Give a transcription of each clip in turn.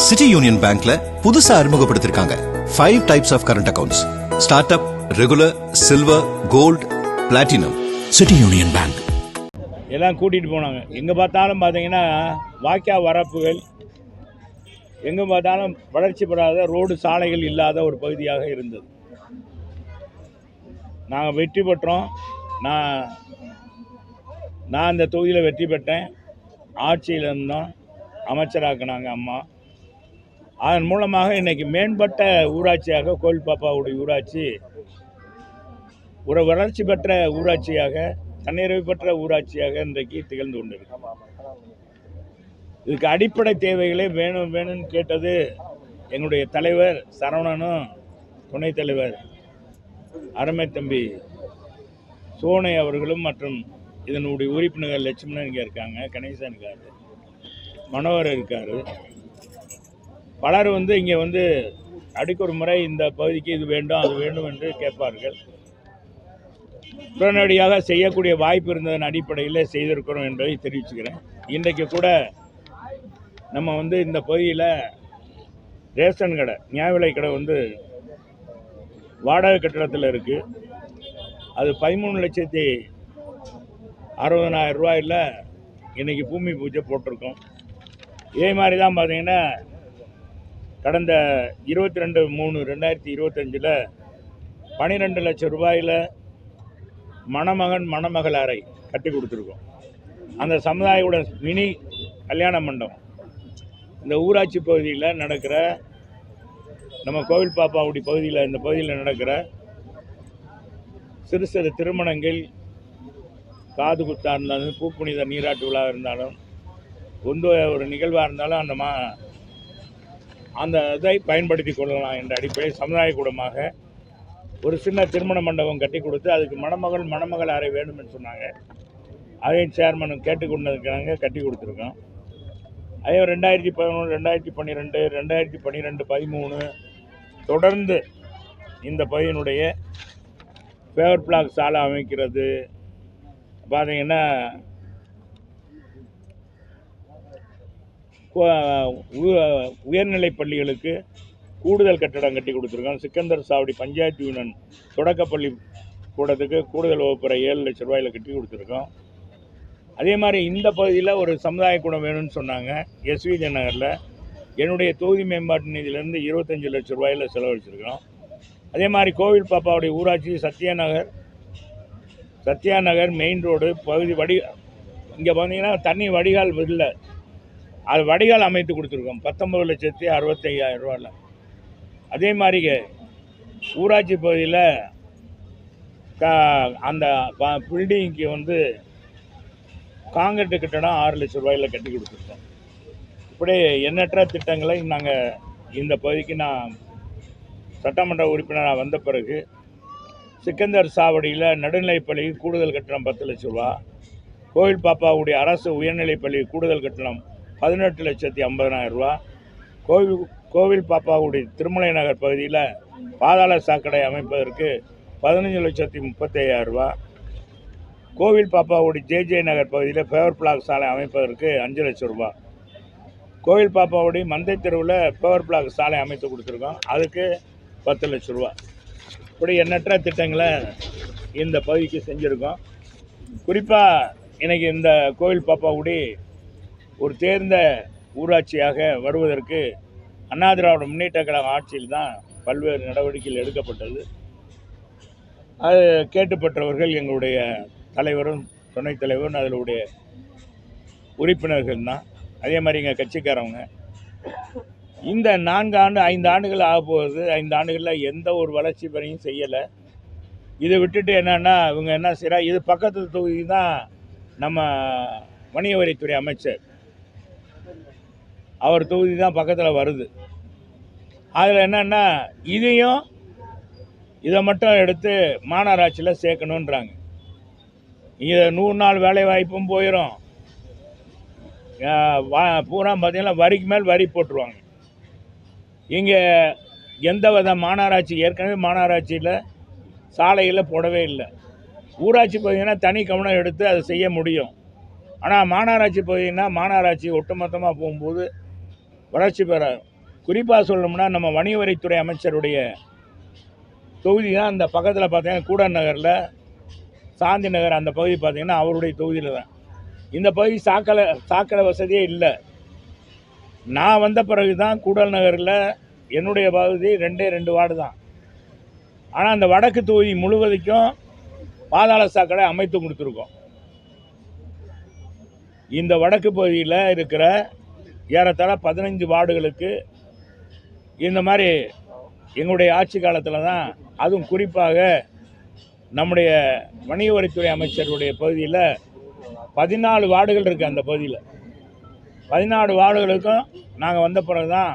City Union பேங்க்ல புதுசா அறிமுகப்படுத்திருக்காங்க 5 types of current accounts. Start up, regular, silver, gold, platinum. City Union Bank எல்லாம் கூட்டிகிட்டு போனாங்க. எங்கே பார்த்தாலும் பார்த்தீங்கன்னா வாய்க்கா வரப்புகள், எங்கே பார்த்தாலும் வளர்ச்சி பெறாத ரோடு சாலைகள் இல்லாத ஒரு பகுதியாக இருந்தது. நாங்கள் வெற்றி பெற்றோம். நான் இந்த தொகுதியில் வெற்றி பெற்றேன். ஆட்சியில் இருந்தோம், அமைச்சராக்குனாங்க அம்மா. அதன் மூலமாக இன்றைக்கி மேம்பட்ட ஊராட்சியாக கோவில் பாப்பாவுடைய ஊராட்சி ஒரு வளர்ச்சி பெற்ற ஊராட்சியாக, தன்னிறைவு பெற்ற ஊராட்சியாக இன்றைக்கு திகழ்ந்து கொண்டிருக்கு. இதுக்கு அடிப்படை தேவைகளே வேணும்னு கேட்டது எங்களுடைய தலைவர் சரவணனும் துணைத் தலைவர் அருமை தம்பி சோனை அவர்களும் மற்றும் இதனுடைய உறுப்பினர்கள் லட்சுமணன் இங்கே இருக்காங்க, கணேசன் இருக்காரு, மனோகர் இருக்கார். பலர் இங்கே அடிக்கொரு முறை இந்த பகுதிக்கு இது வேண்டும் அது வேண்டும் என்று கேட்பார்கள். உடனடியாக செய்யக்கூடிய வாய்ப்பு இருந்ததன் அடிப்படையில் செய்திருக்கிறோம் என்பதை தெரிவிச்சுக்கிறேன். இன்றைக்கு கூட நம்ம இந்த பகுதியில் ரேஷன் கடை, நியாய விலை கடை வாடகை கட்டடத்தில் இருக்குது. அது 13,60,000 ரூபாயில் இன்றைக்கி பூமி பூஜை போட்டிருக்கோம். இதே மாதிரி தான் பார்த்தீங்கன்னா கடந்த 22/3/2025 12 லட்சம் ரூபாயில் மணமகன் மணமகள் அறை கட்டி கொடுத்துருக்கோம். அந்த சமுதாயோட மினி கல்யாண மண்டபம் இந்த ஊராட்சி பகுதியில் நடக்கிற, நம்ம கோவில் பாப்பாவுடைய பகுதியில், இந்த பகுதியில் நடக்கிற சிறு சிறு திருமணங்கள், காது குத்தாக இருந்தாலும், பூப்புனித நீராட்டு விழா இருந்தாலும், ஒரு நிகழ்வாக இருந்தாலும் அந்த இதை பயன்படுத்தி கொள்ளலாம் என்ற அடிப்படையில் சமுதாய கூடமாக ஒரு சின்ன திருமண மண்டபம் கட்டி கொடுத்து அதுக்கு மணமகள் அறை வேணும்னு சொன்னாங்க. அதையும் சேர்மன் கேட்டுக்கொண்டிருக்கிறாங்க, கட்டி கொடுத்துருக்கோம். அதே 2011, 2012, 2012, 13 தொடர்ந்து இந்த பகுதியினுடைய பேவர் பிளாக் சாலை அமைக்கிறது, பார்த்தீங்கன்னா உயர்நிலை பள்ளிகளுக்கு கூடுதல் கட்டடம் கட்டி கொடுத்துருக்கோம். சிக்கந்தர் சாவடி பஞ்சாயத்து யூனியன் தொடக்கப்பள்ளி கூடத்துக்கு கூடுதல் வகுப்பறை 7 லட்சம் ரூபாயில் கட்டி கொடுத்துருக்கோம். அதே மாதிரி இந்த பகுதியில் ஒரு சமுதாய கூடம் வேணும்னு சொன்னாங்க. எஸ்விஜி நகரில் என்னுடைய தொகுதி மேம்பாட்டு நிதியிலேருந்து 25 லட்சம் ரூபாயில் செலவழிச்சிருக்கோம். அதே மாதிரி கோவில் பாப்பாவுடைய ஊராட்சி சத்யா நகர் மெயின் ரோடு பகுதி இங்கே பார்த்தீங்கன்னா தண்ணி வடிகால் இல்லை, அது வடிகால் அமைத்து கொடுத்துருக்கோம் 19,65,000 ரூபாயில். அதே மாதிரி ஊராட்சி பகுதியில் அந்த பில்டிங்க்கு காங்கிரீட்டு கட்டடம் 6 லட்சம் ரூபாயில் கட்டி கொடுத்துருக்கோம். இப்படி எண்ணற்ற திட்டங்களை நாங்கள் இந்த பகுதிக்கு நான் சட்டமன்ற உறுப்பினராக வந்த பிறகு சிக்கந்தர் சாவடியில் நடுநிலைப்பள்ளிக்கு கூடுதல் கட்டணம் 10 லட்சம் ரூபா, கோவில் பாப்பாவுடைய அரசு உயர்நிலைப்பள்ளி கூடுதல் கட்டணம் 18,50,000 ரூபா, கோவில் பாப்பாவுடைய திருமலை நகர் பகுதியில் பாதாள சாக்கடை அமைப்பதற்கு 15,35,000 ரூபா, கோவில் பாப்பாவுடைய ஜே நகர் பகுதியில் பேவர் பிளாக் சாலை அமைப்பதற்கு 5 லட்சம் ரூபா, கோவில் பாப்பாவுடைய மந்தை தெருவில் பேவர் பிளாக் சாலை அமைத்து கொடுத்துருக்கோம், அதுக்கு 10 லட்சம் ரூபா. இப்படி எண்ணற்ற திட்டங்களை இந்த பகுதிக்கு செஞ்சுருக்கோம். குறிப்பாக இன்றைக்கி இந்த கோவில் பாப்பாவுடைய ஒரு தேர்ந்த ஊராட்சியாக வருவதற்கு அண்ணா திராவிட முன்னேற்ற கழக ஆட்சியில் தான் பல்வேறு நடவடிக்கைகள் எடுக்கப்பட்டது. அது கேட்டுப்பட்டவர்கள் எங்களுடைய தலைவரும் துணைத் தலைவரும் அதனுடைய உறுப்பினர்கள் தான். அதே மாதிரி எங்கள் கட்சிக்காரவங்க இந்த 5 ஆண்டுகள் ஆகப்போகுது. 5 ஆண்டுகளில் எந்த ஒரு வளர்ச்சி பணியும் செய்யலை. இதை விட்டுட்டு என்னென்னா இவங்க என்ன செய்கிறா, இது பக்கத்து தொகுதி தான் நம்ம வணிக வரித்துறை அமைச்சர், அவர் தொகுதி தான் பக்கத்தில் வருது. அதில் என்னென்னா இதை மட்டும் எடுத்து மாநகராட்சியில் சேர்க்கணுன்றாங்க. இங்கே 100 நாள் வேலை வாய்ப்பும் போயிடும், பூரா பார்த்திங்கன்னா வரிக்கு மேல் வரி போட்டுருவாங்க. இங்கே எந்த வித மாநகராட்சி, ஏற்கனவே மாநகராட்சியில் சாலைகளில் போடவே இல்லை. ஊராட்சி பகுதினா தனி கவனம் எடுத்து அதை செய்ய முடியும். ஆனால் மாநகராட்சி பகுதினா மாநகராட்சி ஒட்டுமொத்தமாக போகும்போது வளர்ச்சி பெற குறிப்பாக சொல்லணும்னா நம்ம வணிக வரித்துறை அமைச்சருடைய தொகுதி தான் அந்த பக்கத்தில் பார்த்தீங்கன்னா கூடர் நகரில் சாந்தி நகர் அந்த பகுதி பார்த்தீங்கன்னா அவருடைய தொகுதியில் தான். இந்த பகுதி சாக்கடை வசதியே இல்லை. நான் வந்த பிறகு தான் கூடல் நகரில் என்னுடைய பகுதி 2 வார்டு தான். ஆனால் அந்த வடக்கு தொகுதி முழுவதுக்கும் பாதாள சாக்கடை அமைத்து கொடுத்துருக்கோம். இந்த வடக்கு பகுதியில் இருக்கிற ஏறத்தாழ 15 வார்டுகளுக்கு இந்த மாதிரி எங்களுடைய ஆட்சி காலத்தில் தான், அதுவும் குறிப்பாக நம்முடைய வணிக வரித்துறை அமைச்சருடைய பகுதியில் 14 வார்டுகள் இருக்குது. அந்த பகுதியில் 14 வார்டுகளுக்கும் நாங்கள் வந்த பிறகு தான்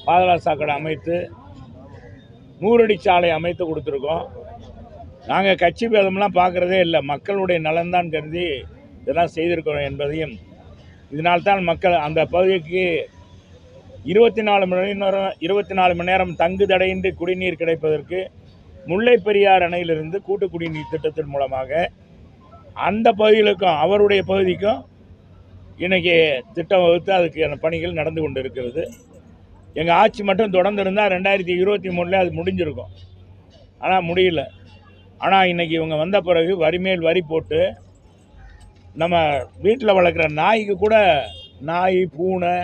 பாதாள சாக்கடை அமைத்து 100 அடி சாலை அமைத்து கொடுத்துருக்கோம். நாங்கள் கட்சி பேதம்லாம் பார்க்குறதே இல்லை, மக்களுடைய நலன்தான் கருதி இதெல்லாம் செய்திருக்கிறோம் என்பதையும், இதனால்தான் மக்கள் அந்த பகுதிக்கு 24 மணி நேரம் தங்கு தடையின்றி குடிநீர் கிடைப்பதற்கு முல்லை பெரியார் அணையிலிருந்து கூட்டு குடிநீர் திட்டத்தின் மூலமாக அந்த பகுதிகளுக்கும் அவருடைய பகுதிக்கும் இன்றைக்கி திட்டம் வகுத்து அதுக்கான பணிகள் நடந்து கொண்டு இருக்கிறது. எங்கள் ஆட்சி மட்டும் தொடர்ந்து இருந்தால் 2023 அது முடிஞ்சிருக்கும். ஆனால் முடியல. ஆனால் இன்றைக்கி இவங்க வந்த பிறகு வரிமேல் வரி போட்டு நம்ம வீட்டில் வளர்க்குற நாய்க்கு கூட, நாய் பூனை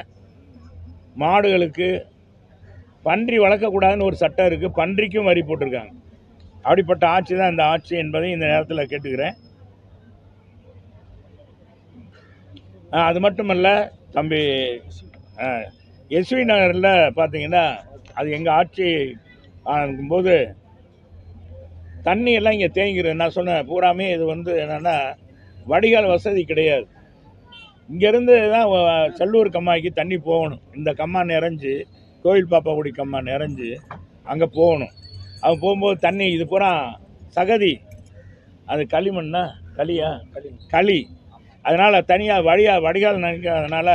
மாடுகளுக்கு பன்றி வளர்க்கக்கூடாதுன்னு ஒரு சட்டம் இருக்குது, பன்றிக்கும் வரி போட்டிருக்காங்க. அப்படிப்பட்ட ஆட்சி தான் இந்த ஆட்சி என்பதை இந்த நேரத்தில் கேட்டுக்கிறேன். அது மட்டுமல்ல தம்பி, எஸ்வி நகரில் பார்த்தீங்கன்னா அது எங்கள் ஆட்சி ஆகும்போது தண்ணி எல்லாம் இங்கே தேங்கிடுது. நான் சொன்னேன் பூராமே இது என்னென்னா வடிகால் வசதி கிடையாது. இங்கேருந்து தான் செல்லூர் கம்மாய்க்கு தண்ணி போகணும். இந்த கம்மா நிறைஞ்சு கோயில் பாப்பாக்குடி கம்மா நிறைஞ்சு அங்கே போகணும். அவன் போகும்போது தண்ணி இது பூரா சகதி, அது களிமண்ணா களி, அதனால் தனியாக வடிகால் நினைக்காதனால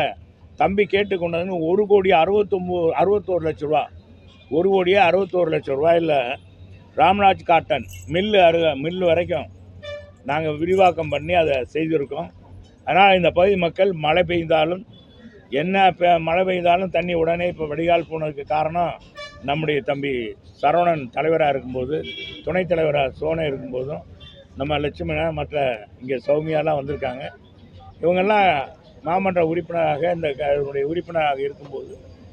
தம்பி கேட்டு கொண்டு வந்து 1,61,00,000 ரூபா, 1,61,00,000 ரூபாயில் ராம்ராஜ் காட்டன் மில்லு வரைக்கும் நாங்கள் விரிவாக்கம் பண்ணி அதை செய்திருக்கோம். அதனால் இந்த பகுதி மக்கள் மழை பெய்தாலும் மழை பெய்தாலும் தண்ணி உடனே இப்போ வடிகால் போனதுக்கு காரணம் நம்முடைய தம்பி சரவணன் தலைவராக இருக்கும்போது, துணைத் தலைவராக சோனை இருக்கும்போதும், நம்ம லட்சுமண மற்ற இங்கே சௌமியாலாம் வந்திருக்காங்க. இவங்கெல்லாம் மாமன்ற உறுப்பினராக இந்த உறுப்பினராக இருக்கும்போது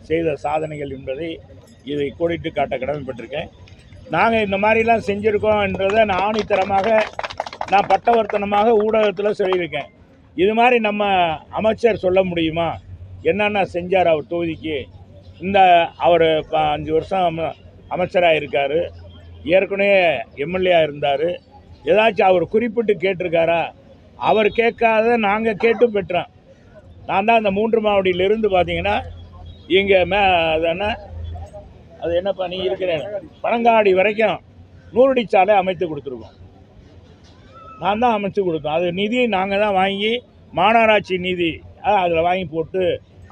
செய்த சாதனைகள் என்பதை இதை கோடிட்டு காட்ட கடமைப்பட்டிருக்கேன். நாங்கள் இந்த மாதிரிலாம் செஞ்சுருக்கோன்றதை நான் ஆணித்தரமாக நான் பட்டவர்த்தனமாக ஊடகத்தில் சொல்லியிருக்கேன். இது மாதிரி நம்ம அமைச்சர் சொல்ல முடியுமா என்னென்ன செஞ்சார் அவர் தொகுதிக்கு? அவர் 5 வருஷம் அமைச்சராக இருக்கார், ஏற்கனவே எம்எல்ஏ இருந்தார். ஏதாச்சும் அவர் குறிப்பிட்டு கேட்டிருக்காரா? அவர் கேட்காத நாங்கள் கேட்டு பெற்றோம். நான் தான் அந்த 3 மாவடியிலிருந்து பார்த்தீங்கன்னா இங்கே அது என்னப்பா நீ இருக்கிறேன் பனங்காடி வரைக்கும் 100 அடி சாலை அமைத்து கொடுத்துருக்கோம். நான் தான் அமைச்சு கொடுத்தோம். அது நிதி நாங்கள் தான் வாங்கி, மாநகராட்சி நிதி அதில் வாங்கி போட்டு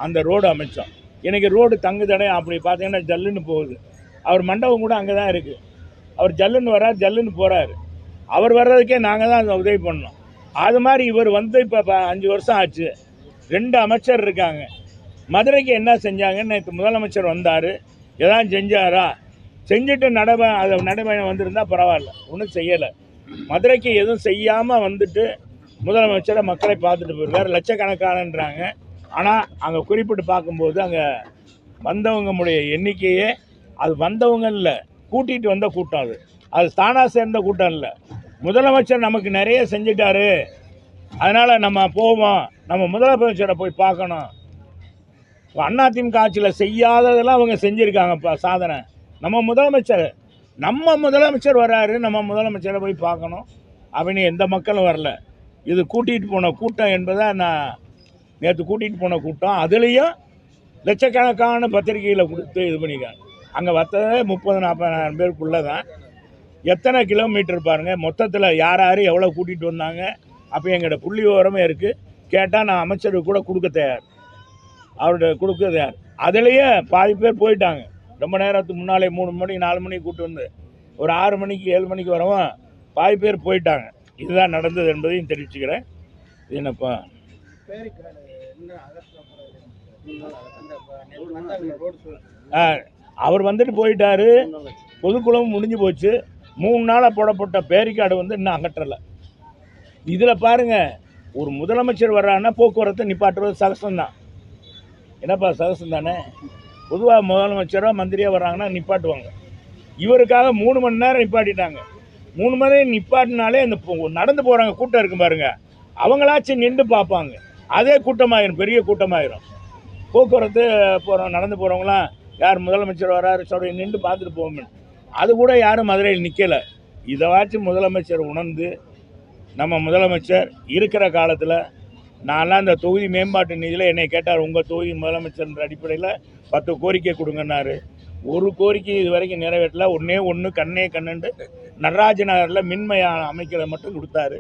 அந்த ரோடு அமைச்சோம். இன்றைக்கி ரோடு தங்கு தடை அப்படி பார்த்தீங்கன்னா ஜல்லுன்னு போகுது. அவர் மண்டபம் கூட அங்கே தான் இருக்குது. அவர் ஜல்லுன்னு வர்றார், ஜல்லுன்னு போகிறாரு. அவர் வர்றதுக்கே நாங்கள் தான் உதவி பண்ணோம். அது மாதிரி இவர் இப்போ 5 வருஷம் ஆச்சு. 2 அமைச்சர் இருக்காங்க. மதுரைக்கு என்ன செஞ்சாங்கன்னு நேற்று முதலமைச்சர் வந்தார், எதாவது செஞ்சாரா? செஞ்சுட்டு நடைபயணம் வந்திருந்தால் பரவாயில்ல, ஒன்றும் செய்யலை. மதுரைக்கு எதுவும் செய்யாமல் வந்துட்டு முதலமைச்சரை மக்களை பார்த்துட்டு போயிருக்கார். லட்சக்கணக்கானன்றாங்க. ஆனால் அங்கே குறிப்பிட்டு பார்க்கும்போது அங்கே வந்தவங்களுடைய எண்ணிக்கையே, அது வந்தவங்க இல்லை, கூட்டிகிட்டு வந்த கூட்டம். அது தானாக சேர்ந்த கூட்டம் இல்லை. முதலமைச்சர் நமக்கு நிறைய செஞ்சுட்டாரு, அதனால் நம்ம போவோம், நம்ம முதலமைச்சரை போய் பார்க்கணும். அதிமுக ஆட்சியில் செய்யாததெல்லாம் அவங்க செஞ்சுருக்காங்கப்பா சாதனை. நம்ம முதலமைச்சர் வர்றாரு, நம்ம முதலமைச்சரை போய் பார்க்கணும் அப்படின்னு எந்த மக்களும் வரல. இது கூட்டிகிட்டு போன கூட்டம் என்பதை நான் நேற்று கூட்டிகிட்டு போன கூட்டம். அதுலேயும் லட்சக்கணக்கான பத்திரிகைகளை கொடுத்து இது பண்ணிக்காங்க. அங்கே வத்ததே 30,000-40,000 பேருக்குள்ளே தான். எத்தனை கிலோமீட்டர் பாருங்கள், மொத்தத்தில் யார் எவ்வளோ கூட்டிகிட்டு வந்தாங்க. அப்போ எங்களோட புள்ளி விவரமே இருக்குது. கேட்டால் நான் அமைச்சருக்கு கூட கொடுக்க தயார், அவர்கிட்ட கொடுக்க தயார். அதுலேயே பாதி பேர் போயிட்டாங்க. ரொம்ப நேரத்துக்கு முன்னாலே 3 மணி 4 மணிக்கு கூப்பிட்டு வந்து ஒரு 6 மணிக்கு 7 மணிக்கு வரவும் பாதி பேர் போயிட்டாங்க. இதுதான் நடந்தது என்பதையும் தெரிவிச்சுக்கிறேன். இது என்னப்பா அவர் வந்துட்டு போயிட்டாரு, பொதுக்குழு முடிஞ்சு போச்சு. 3 நாளாக போடப்பட்ட பேரிக்கார்டு வந்து இன்னும் அகற்றலை. இதில் பாருங்க, ஒரு முதலமைச்சர் வர்றாருன்னா போக்குவரத்தை நிப்பாட்டுறது சகசம்தான். என்னப்பா சகசம் தானே? பொதுவாக முதலமைச்சரோ மந்திரியாக வர்றாங்கன்னா நிப்பாட்டுவாங்க. இவருக்காக 3 மணி நேரம் நிப்பாட்டிட்டாங்க. 3 மணி நேரம் நிப்பாட்டினாலே அந்த நடந்து போகிறாங்க கூட்டம் இருக்கும் பாருங்க, அவங்களாச்சும் நின்று பார்ப்பாங்க. அதே கூட்டமாயிரும், பெரிய கூட்டமாயிரும். போக்குவரத்து போகிறோம், நடந்து போகிறவங்களாம் யார் முதலமைச்சர் வராரு சொல்லி நின்று பார்த்துட்டு போவோம். அது கூட யாரும் மதுரையில் நிற்கலை. இதைவாச்சும் முதலமைச்சர் உணர்ந்து, நம்ம முதலமைச்சர் இருக்கிற காலத்தில் நான்லாம் இந்த தொகுதி மேம்பாட்டு நிதியில் என்னை கேட்டார், உங்கள் தொகுதி முதலமைச்சர்ன்ற அடிப்படையில் 10 கோரிக்கை கொடுங்கன்னாரு. ஒரு கோரிக்கை இது வரைக்கும் நிறைவேற்றல. ஒன்று கண்ணே கண்ணுண்டு நடராஜ நகரில் மின்மயான அமைக்கிறத மட்டும் கொடுத்தாரு.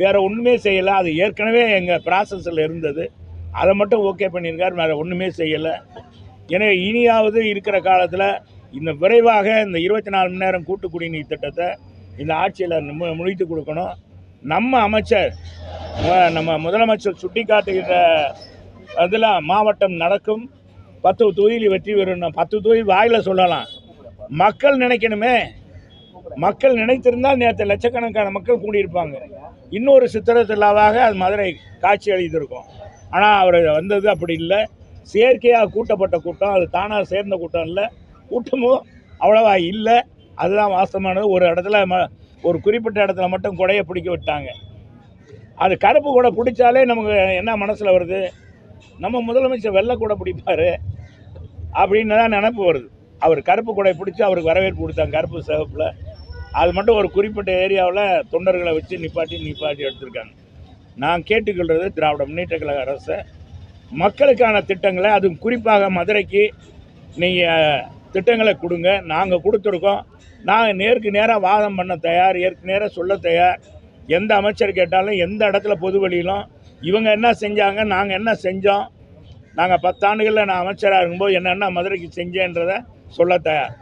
வேறு ஒன்றுமே செய்யலை. அது ஏற்கனவே எங்கள் ப்ராசஸில் இருந்தது. அதை மட்டும் ஓகே பண்ணியிருக்காரு, வேறு ஒன்றுமே செய்யலை. எனவே இனியாவது இருக்கிற காலத்தில் இந்த விரைவாக இந்த 24 மணி நேரம் கூட்டு குடிநீர் திட்டத்தை இந்த ஆட்சியில் முடித்து கொடுக்கணும். நம்ம அமைச்சர், நம்ம முதலமைச்சர் சுட்டி காட்டுகின்ற அதில் மாவட்டம் நடக்கும் 10 தொகுதியில் வெற்றி பெறணும். 10 தொகுதி வாயில் சொல்லலாம், மக்கள் நினைக்கணுமே. மக்கள் நினைத்திருந்தால் நேற்று லட்சக்கணக்கான மக்கள் கூடியிருப்பாங்க. இன்னொரு சித்திரத்தில்லாவாக அது மதுரை காட்சி அளித்திருக்கும். ஆனால் அவர் வந்தது அப்படி இல்லை. செயற்கையாக கூட்டப்பட்ட கூட்டம், அது தானாக சேர்ந்த கூட்டம் இல்லை. கூட்டமும் அவ்வளவா இல்லை. அதுதான் வாஸ்தவமானது. ஒரு இடத்துல ஒரு குறிப்பிட்ட இடத்துல மட்டும் கொடையை பிடிக்க விட்டாங்க. அது கருப்பு கூட பிடிச்சாலே நமக்கு என்ன மனசில் வருது, நம்ம முதலமைச்சர் வெள்ளை கூட பிடிப்பார் அப்படின்னு தான் நினப்பு வருது. அவர் கருப்பு கொடை பிடிச்சி அவருக்கு வரவேற்பு கொடுத்தாங்க கருப்பு சிவப்பில். அது மட்டும் ஒரு குறிப்பிட்ட ஏரியாவில் தொண்டர்களை வச்சு நிப்பாட்டி எடுத்திருக்காங்க. நான் கேட்டுக்கொள்வது திராவிட முன்னேற்ற கழக அரசை, மக்களுக்கான திட்டங்களை, அதுவும் குறிப்பாக மதுரைக்கு நீங்கள் திட்டங்களை கொடுங்க. நாங்கள் கொடுத்துருக்கோம். நாங்கள் நேருக்கு நேராக வாதம் பண்ண தயார், நேராக சொல்ல தயார். எந்த அமைச்சர் கேட்டாலும், எந்த இடத்துல பொது வழியிலும் இவங்க என்ன செஞ்சாங்க, நாங்கள் என்ன செஞ்சோம், நாங்கள் 10 ஆண்டுகளில் நான் அமைச்சராக இருக்கும்போது என்னென்ன மதுரைக்கு செஞ்சேன்றதை சொல்ல தயார்.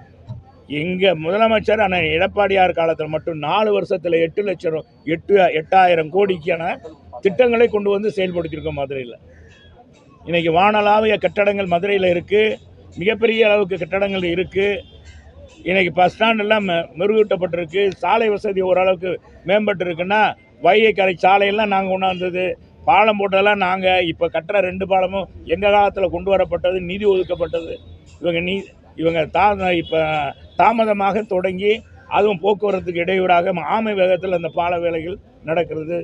எங்கள் முதலமைச்சர் அண்ணன் எடப்பாடியார் காலத்தில் மட்டும் 4 வருஷத்தில் 8,00,000 கோடிக்கான திட்டங்களை கொண்டு வந்து செயல்படுத்தியிருக்கோம் மதுரையில். இன்றைக்கி வானளாவிய கட்டடங்கள் மதுரையில் இருக்குது. மிகப்பெரிய அளவுக்கு கட்டடங்கள் இருக்குது. இன்றைக்கி பஸ் ஸ்டாண்டெல்லாம் மெருகூட்டப்பட்டிருக்கு. சாலை வசதி ஓரளவுக்கு மேம்பட்டு இருக்குன்னா, வைகை கரை சாலையெல்லாம் நாங்கள் கொண்டாந்தது. பாலம் போட்டதெல்லாம் நாங்கள். இப்போ கட்டுற 2 பாலமும் எங்கள் காலத்தில் கொண்டு வரப்பட்டது, நிதி ஒதுக்கப்பட்டது. இவங்க இப்போ தாமதமாக தொடங்கி, அதுவும் போக்குவரத்துக்கு இடையூறாக ஆமை வேகத்தில் அந்த பால வேலைகள் நடக்கிறது.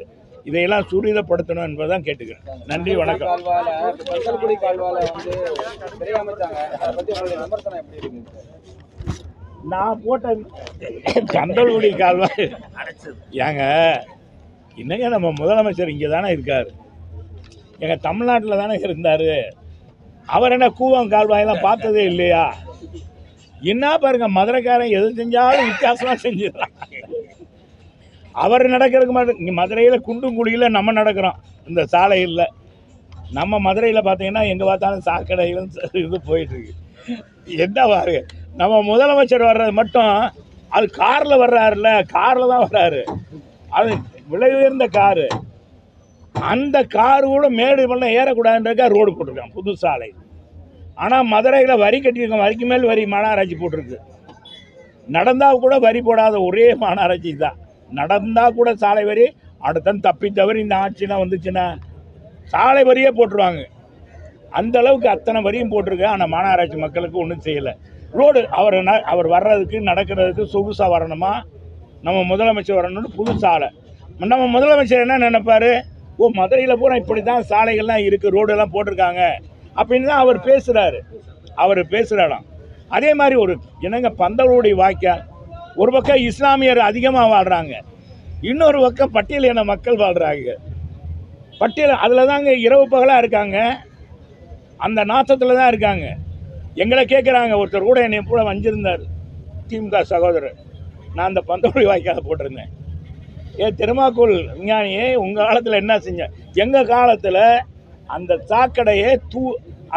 இதையெல்லாம் துரிதப்படுத்தணும் என்பதான் கேட்டுக்கிறேன். நன்றி, வணக்கம். நான் போட்ட கந்தல்குடி கால்வாய் ஏங்க, என்னங்க நம்ம முதலமைச்சர் இங்கே தானே இருக்கார், எங்கள் தமிழ்நாட்டில் தானே இருந்தார். அவர் என்ன கூவம் கால்வாயெல்லாம் பார்த்ததே இல்லையா? என்ன பாருங்க, மதுரைக்காரன் எது செஞ்சாலும் வித்தியாசமாக செஞ்சிடறான். அவர் நடக்கிறதுக்கு மாட்டேன். இங்கே மதுரையில் குண்டும் குழியில் நம்ம நடக்கிறோம். இந்த சாலையில் நம்ம மதுரையில் பார்த்தீங்கன்னா எங்கே பார்த்தாலும் சாக்கடைகளும் இது போயிட்டுருக்கு. என்ன பாருங்க, நம்ம முதலமைச்சர் வர்றது மட்டும் அது காரில் வர்றாருல்ல, காரில் தான் வர்றாரு. அது விலை உயர்ந்த காரு. அந்த காரு கூட மேடு பண்ண ஏறக்கூடாதுன்றக்கா ரோடு போட்டிருக்கான், புது சாலை. ஆனால் மதுரையில் வரி கட்டியிருக்கோம், வரிக்கு மேல் வரி மாநகராட்சி போட்டிருக்கு. நடந்தால் கூட வரி போடாத ஒரே மாநகராட்சி தான். நடந்தால் கூட சாலை வரி, அடுத்த தப்பி தவறி இந்த ஆட்சிலாம் வந்துச்சுன்னா சாலை வரியே போட்டுருவாங்க. அந்த அளவுக்கு அத்தனை வரியும் போட்டிருக்கு. ஆனால் மாநகராட்சி மக்களுக்கு ஒன்றும் செய்யலை. ரோடு அவர் வர்றதுக்கு நடக்கிறதுக்கு சொகுசாக வரணுமா, நம்ம முதலமைச்சர் வரணும்னு புது சாலை. நம்ம முதலமைச்சர் என்ன நினைப்பார், ஓ மதுரையில் பூரா இப்படி தான் சாலைகள்லாம் இருக்குது, ரோடெல்லாம் போட்டிருக்காங்க அப்படின்னு தான் அவர் பேசுகிறாரு. அவர் பேசுகிறாராம். அதே மாதிரி ஒரு என்னங்க பந்தலூடி வாய்க்கால், ஒரு பக்கம் இஸ்லாமியர் அதிகமாக வாழ்கிறாங்க, இன்னொரு பக்கம் பட்டியலின மக்கள் வாழ்கிறாங்க. பட்டியல் அதில் தாங்க இரவு பகலாக இருக்காங்க, அந்த நாசத்தில் தான் இருக்காங்க. எங்களை கேட்குறாங்க. ஒருத்தர் கூட என்னை கூட வஞ்சிருந்தார், திமுக சகோதரர். நான் அந்த பந்தலூடி வாய்க்காலை போட்டிருந்தேன். திருமாக்கூல் விஞ்ஞானியே, உங்கள் காலத்தில் என்ன செஞ்சேன்? எங்கள் காலத்தில் அந்த சாக்கடையை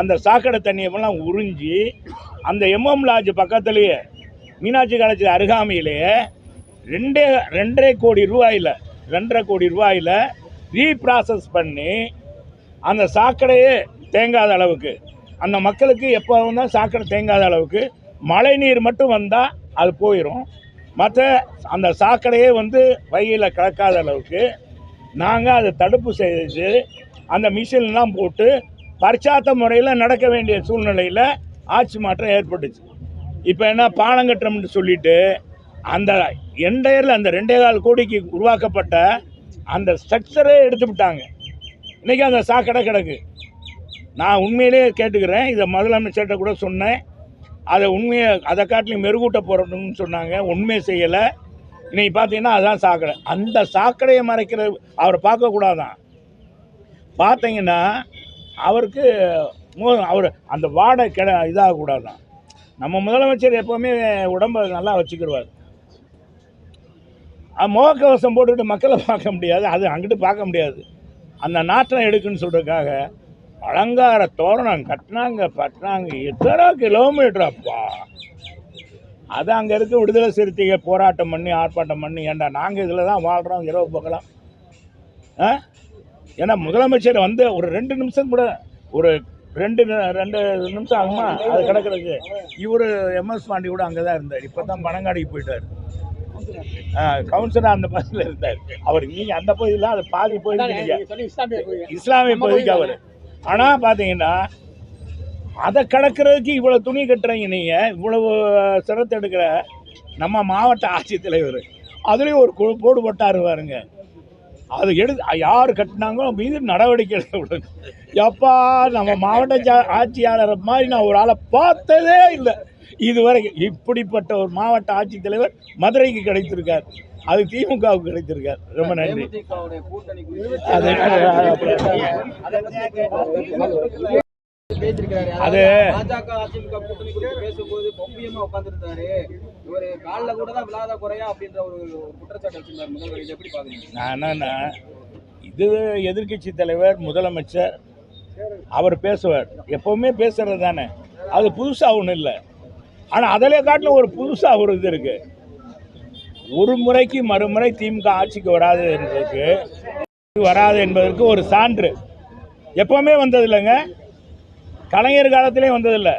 அந்த சாக்கடை தண்ணியெல்லாம் உறிஞ்சி அந்த எம்எம் லாட்ஜ் பக்கத்துலேயே மீனாட்சி காலேஜ் அருகாமையிலேயே 2.5 கோடி ரூபாயில் ரீப்ராசஸ் பண்ணி அந்த சாக்கடையே தேங்காத அளவுக்கு, அந்த மக்களுக்கு எப்போவும் தான் சாக்கடை தேங்காத அளவுக்கு மழை நீர் மட்டும் வந்தால் அது போயிடும். மற்ற அந்த சாக்கடையே வந்து வைகையில் கலக்காத அளவுக்கு நாங்கள் அதை தடுப்பு செய்து அந்த மிஷின்லாம் போட்டு பரிச்சாத்த முறையில் நடக்க வேண்டிய சூழ்நிலையில் ஆட்சி மாற்றம் ஏற்பட்டுச்சு. இப்போ என்ன பாலம் கட்டுறோம்னு சொல்லிட்டு அந்த எண்டையரில் அந்த 2.25 கோடிக்கு உருவாக்கப்பட்ட அந்த ஸ்ட்ரக்சரே எடுத்து விட்டாங்க. இன்றைக்கி அந்த சாக்கடை கிடக்கு. நான் உண்மையிலே கேட்டுக்கிறேன், இதை முதலமைச்சர்கிட்ட கூட சொன்னேன். அதை உண்மையை அதை காட்டிலும் மெருகூட்ட போகிறோம்னு சொன்னாங்க, உண்மையை செய்யலை. இன்றைக்கி பார்த்தீங்கன்னா அதுதான் சாக்கடை. அந்த சாக்கடையை மறைக்கிற அவரை பார்க்கக்கூடாதான். பார்த்தீங்கன்னா அவருக்கு அவர் அந்த வாடை இதாகக்கூடாதான். நம்ம முதலமைச்சர் எப்போவுமே உடம்பை நல்லா வச்சுக்கிடுவார். முகக்கவசம் போட்டுக்கிட்டு மக்களை பார்க்க முடியாது, அது அங்கிட்டு பார்க்க முடியாது. அந்த நாற்றம் எடுக்குன்னு சொல்கிறதுக்காக அலங்கார தோரணம் பட்டினாங்க எத்தனை கிலோமீட்டர் அப்பா. அது அங்கே இருக்க விடுதலை சிறுத்தைகள் போராட்டம் பண்ணி ஆர்ப்பாட்டம் பண்ணி, ஏண்டா நாங்கள் இதில் தான் வாழ்கிறோம் இரவு பகலாம். ஏன்னா முதலமைச்சர் வந்து ஒரு 2 நிமிஷம் கூட, ஒரு 2 நிமிஷம் ஆகுமா அது கிடக்கிறதுக்கு. இவர் எம்எஸ் பாண்டி கூட அங்கே தான் இருந்தார். இப்போ தான் பனங்காடிக்கு போயிட்டார். கவுன்சிலர் அந்த பஸ்ஸில் இருந்தார் அவர். நீங்கள் அந்த பகுதியில் அது பாதி போயிட்டு இஸ்லாமிய பகுதிக்கு அவர். ஆனால் பார்த்தீங்கன்னா அதை கடக்கிறதுக்கு இவ்வளோ துணி கட்டுறீங்க. நீங்கள் இவ்வளவு சிரத்தை எடுக்கிற நம்ம மாவட்ட ஆட்சித்தலைவர் அதுலேயும் ஒரு போடு போட்டாரு பாருங்க. அது யார் கட்டினாங்களோ மீது நடவடிக்கை எடுக்க விடுங்க. எப்பா நம்ம மாவட்ட ஆட்சியாளர் மாதிரி நான் ஒரு ஆளை பார்த்ததே இல்லை இதுவரைக்கும். இப்படிப்பட்ட ஒரு மாவட்ட ஆட்சித்தலைவர் மதுரைக்கு கிடைத்திருக்கார், அது திமுகவுக்கு கிடைத்திருக்கார். ரொம்ப நன்றி. அது பாஜக அதிமுக கூட்டணி குறித்து பேசும்போது பொம்பியமா உட்கார்ந்துருந்தாரு. ஒரு கால்ல கூட தான் விழாத குறையா அப்படின்ற ஒரு குற்றச்சாட்டு வச்சிருந்தார் முதல்வர். இதை எப்படி பாக்குறீங்க? நான் என்னன்னா, இது எதிர்கட்சி தலைவர் முதலமைச்சர் அவர் பேசுவார், எப்பவுமே பேசுறது தானே, அது புதுசா ஒன்றும் இல்லை. ஆனால் அதிலே காட்டிலும் ஒரு புதுசாக ஒரு இது இருக்கு. ஒரு முறைக்கு மறுமுறை திமுக ஆட்சிக்கு வராது என்பதற்கு ஒரு சான்று. எப்பவுமே வந்தது இல்லைங்க, கலைஞர் காலத்திலே வந்ததில்லை.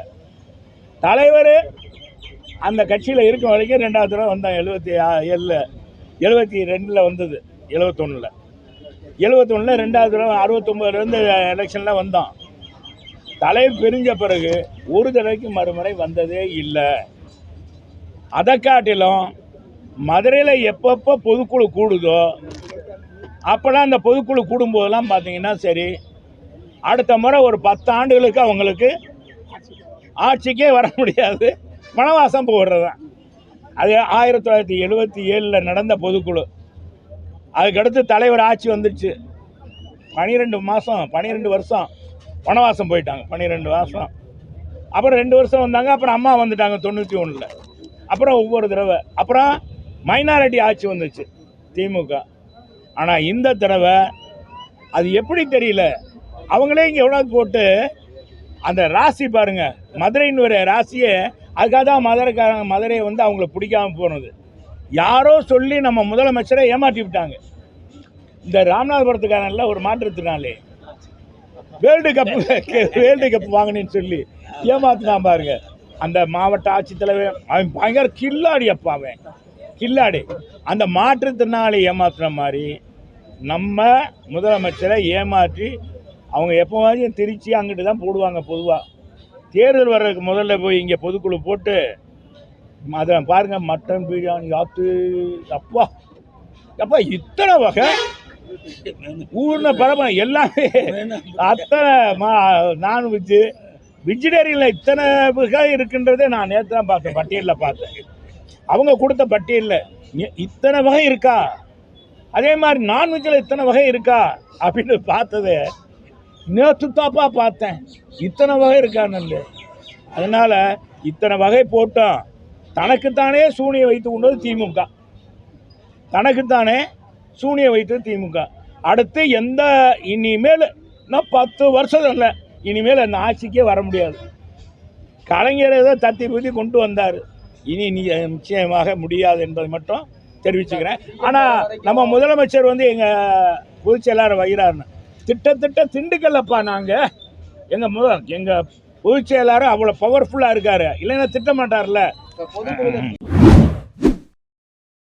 தலைவர் அந்த கட்சியில் இருக்கும் வரைக்கும் 2வது தடவை வந்தாங்க. 72 வந்தது, 71 2வது தடவை 69 எலெக்ஷனில் வந்தோம். தலைவர் பிரிஞ்ச பிறகு ஒரு தடவைக்கு மறுமுறை வந்ததே இல்லை. அதை காட்டிலும் மதுரையில் எப்பப்போ பொதுக்குழு கூடுதோ அப்போலாம் அந்த பொதுக்குழு கூடும்போதெல்லாம் பார்த்தீங்கன்னா சரி, அடுத்த முறை ஒரு 10 ஆண்டுகளுக்கு அவங்களுக்கு ஆட்சிக்கே வர முடியாது, வனவாசம் போடுறது தான். அது 1977 நடந்த பொதுக்குழு. அதுக்கடுத்து தலைவர் ஆட்சி வந்துடுச்சு. 12 வருஷம் வனவாசம் போயிட்டாங்க. 12 வருஷம், அப்புறம் 2 வருஷம் வந்தாங்க, அப்புறம் அம்மா வந்துட்டாங்க 91. அப்புறம் ஒவ்வொரு தடவை, அப்புறம் மைனாரிட்டி ஆட்சி வந்துச்சு திமுக. ஆனால் இந்த தடவை அது எப்படி தெரியல, அவங்களே இங்கே எவ்வளோ போட்டு அந்த ராசி பாருங்கள், மதுரைன்னு ஒரு ராசியே அதுக்காக தான் மதுரையை வந்து அவங்கள பிடிக்காமல் போனது. யாரோ சொல்லி நம்ம முதலமைச்சரை ஏமாற்றி விட்டாங்க. இந்த ராமநாதபுரத்துக்கான ஒரு மாற்றுத்தினாலே வேர்ல்டு கப் வாங்கினேன்னு சொல்லி ஏமாத்தினான் பாருங்க அந்த மாவட்ட ஆட்சித்தலைவர். அவன் பயங்கர கில்லாடி அப்பா, அவன் கில்லாடி. அந்த மாற்றுத்திறனாளி ஏமாத்துன மாதிரி நம்ம முதலமைச்சரை ஏமாற்றி அவங்க எப்போவாச்சும் திருச்சி அங்கிட்டு தான் போடுவாங்க. பொதுவாக தேர்தல் வர்றதுக்கு முதல்ல போய் இங்கே பொதுக்குழு போட்டு அதை பாருங்கள், மட்டன் பிரியாணி ஆத்து அப்பா அப்பா இத்தனை வகை ஊர்ன பரம எல்லாமே அத்தனை நான்வெஜ்ஜு வெஜிடேரியனில் இத்தனை வகை இருக்குன்றதே நான் நேற்று தான் பார்த்தேன், பட்டியலில் பார்த்தேன். அவங்க கொடுத்த பட்டியலில் இத்தனை வகை இருக்கா, அதே மாதிரி நான்வெஜ்ஜில் இத்தனை வகை இருக்கா அப்படின்னு பார்த்தது நேற்று தாப்பா பார்த்தேன். இத்தனை வகை இருக்கான்னு. அதனால் இத்தனை வகை போட்டோம். தனக்குத்தானே சூனியை வைத்து கொண்டது திமுக, தனக்குத்தானே சூனியை வைத்தது திமுக. அடுத்து இனிமேல் இன்னும் 10 வருஷம் இல்லை, இனிமேல் அந்த ஆட்சிக்கே வர முடியாது. கலைஞர் ஏதோ தத்தி பற்றி கொண்டு வந்தார், இனி நிச்சயமாக முடியாது என்பதை மட்டும் தெரிவிச்சுக்கிறேன். ஆனால் நம்ம முதலமைச்சர் வந்து எங்கள் பொதுச் செயலாளர் வைகிறாருன்னு திட்டத்திட்ட திண்டுக்கல்லப்பா, நாங்கள் எங்கள் பொதுச் செயலாளர் அவ்வளோ பவர்ஃபுல்லாக இருக்காரு, இல்லைன்னா திட்ட மாட்டார்ல. பொதுக்குழு